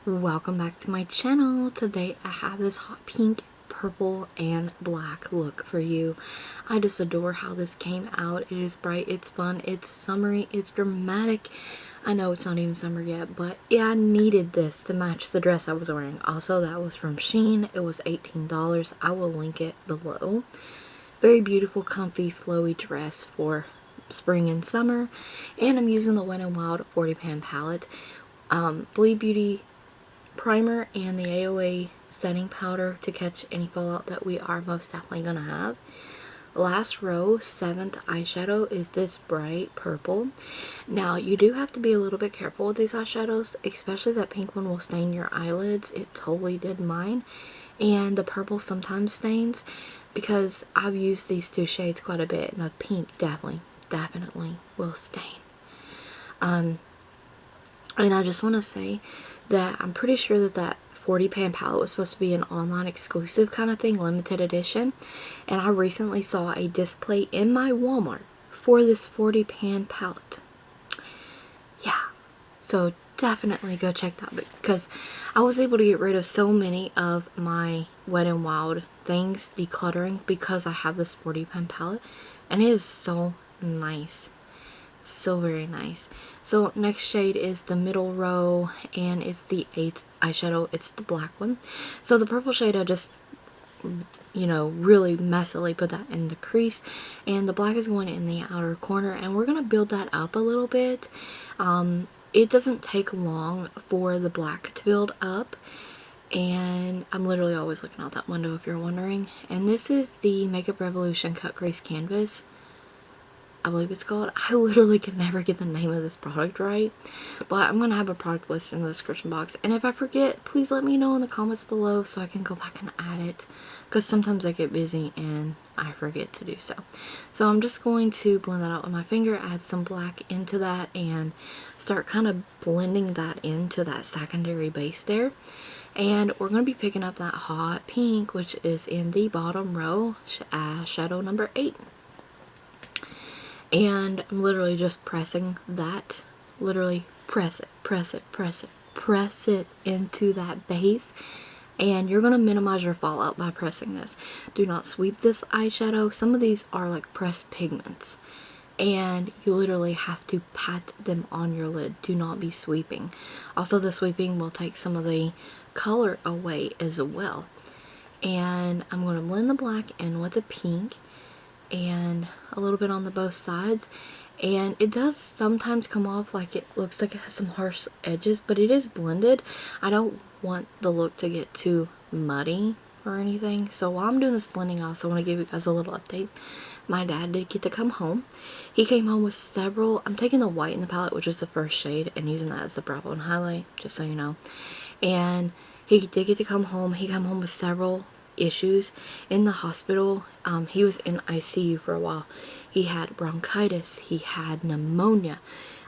Welcome back to my channel. Today I have this hot pink, purple, and black look for you. I just adore how this came out. It is bright, it's fun, it's summery, it's dramatic. I know it's not even summer yet, but yeah, I needed this to match the dress I was wearing. Also, that was from Shein. It was $18. I will link it below. Very beautiful, comfy, flowy dress for spring and summer. And I'm using the Wet&Wild 40 pan palette. Bleed Beauty primer and the AOA setting powder to catch any fallout that we are most definitely gonna have. Last row, 7th eyeshadow is this bright purple. Now you do have to be a little bit careful with these eyeshadows, especially that pink one will stain your eyelids. It totally did mine. And the purple sometimes stains because I've used these two shades quite a bit, and the pink definitely will stain. And I just want to say that I'm pretty sure that that 40 pan palette was supposed to be an online exclusive kind of thing, limited edition. And I recently saw a display in my Walmart for this 40 pan palette. Yeah, so definitely go check that out because I was able to get rid of so many of my Wet&Wild things, decluttering, because I have this 40 pan palette, and it is so nice. So very nice. So next shade is the middle row, and it's the 8th eyeshadow. It's the black one. So the purple shade I just, you know, really messily put that in the crease, and the black is going in the outer corner, and we're going to build that up a little bit. It doesn't take long for the black to build up, and I'm literally always looking out that window if you're wondering. And this is the Makeup Revolution Cut Crease Canvas, I believe it's called. I literally can never get the name of this product right, but I'm going to have a product list in the description box, and if I forget, please let me know in the comments below so I can go back and add it, because sometimes I get busy and I forget to do so. So I'm just going to blend that out with my finger, add some black into that, and start kind of blending that into that secondary base there. And we're going to be picking up that hot pink, which is in the bottom row, shadow number 8. And I'm literally just pressing that, literally press it into that base. And you're going to minimize your fallout by pressing this. Do not sweep this eyeshadow. Some of these are like pressed pigments, and you literally have to pat them on your lid. Do not be sweeping. Also, the sweeping will take some of the color away as well. And I'm going to blend the black in with the pink, and a little bit on the both sides, and it does sometimes come off like it looks like it has some harsh edges, but it is blended. I don't want the look to get too muddy or anything, so while I'm doing this blending, I also want to give you guys a little update. My dad did get to come home. He came home with several, I'm taking the white in the palette, which is the first shade, and using that as the brow bone highlight, just so you know. And he did get to come home. He came home with several issues in the hospital. He was in ICU for a while. He had bronchitis, he had pneumonia.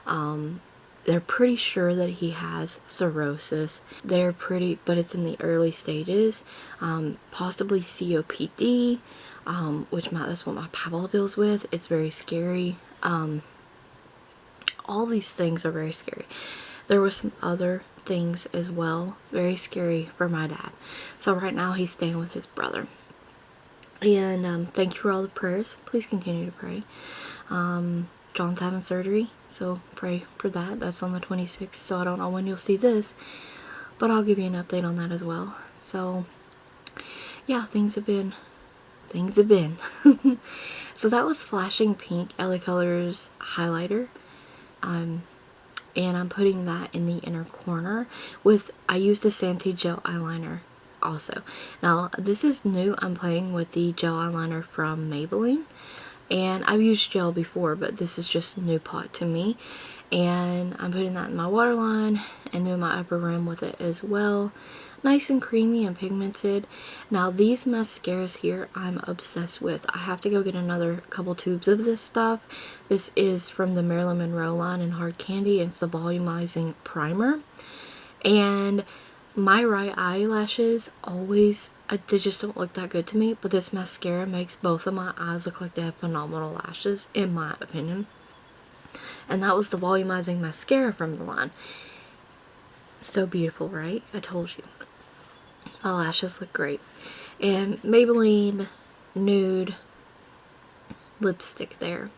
They're pretty sure that he has cirrhosis. But it's in the early stages. Possibly COPD, that's what my papa deals with. It's very scary. All these things are very scary. There were some other things as well, very scary for my dad. So right now he's staying with his brother. And thank you for all the prayers. Please continue to pray. John's having surgery, so pray for that. That's on the 26th, so I don't know when you'll see this, but I'll give you an update on that as well. So yeah, things have been So that was Flashing Pink LaColors highlighter. And I'm putting that in the inner corner with, I used a Santee Gel Eyeliner also. Now this is new. I'm playing with the gel eyeliner from Maybelline, and I've used gel before, but this is just new pot to me. And I'm putting that in my waterline and doing my upper rim with it as well. Nice and creamy and pigmented. Now these mascaras here I'm obsessed with. I have to go get another couple tubes of this stuff. This is from the Marilyn Monroe line in Hard Candy. It's the volumizing primer. And my right eyelashes always, they just don't look that good to me, but this mascara makes both of my eyes look like they have phenomenal lashes, in my opinion. And that was the volumizing mascara from the line. So beautiful, right? I told you. My lashes look great. And Maybelline Nude lipstick there.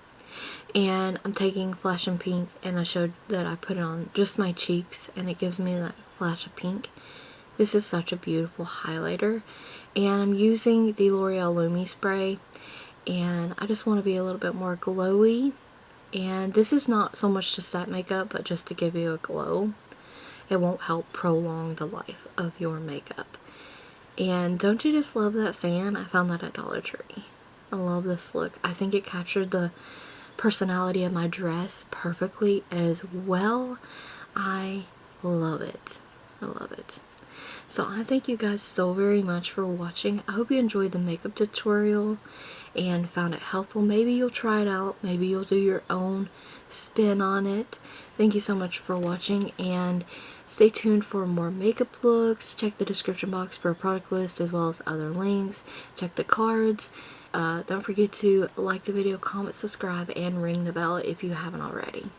And I'm taking Flash and Pink, and I showed that I put it on just my cheeks and it gives me that flash of pink. This is such a beautiful highlighter, and I'm using the L'Oreal Lumi spray, and I just want to be a little bit more glowy. And this is not so much to set makeup, but just to give you a glow. It won't help prolong the life of your makeup. And don't you just love that fan? I found that at Dollar Tree. I love this look. I think it captured the personality of my dress perfectly as well. I love it. I love it. So I thank you guys so very much for watching. I hope you enjoyed the makeup tutorial and found it helpful. Maybe you'll try it out. Maybe you'll do your own spin on it. Thank you so much for watching, and stay tuned for more makeup looks. Check the description box for a product list as well as other links. Check the cards. Don't forget to like the video, comment, subscribe, and ring the bell if you haven't already.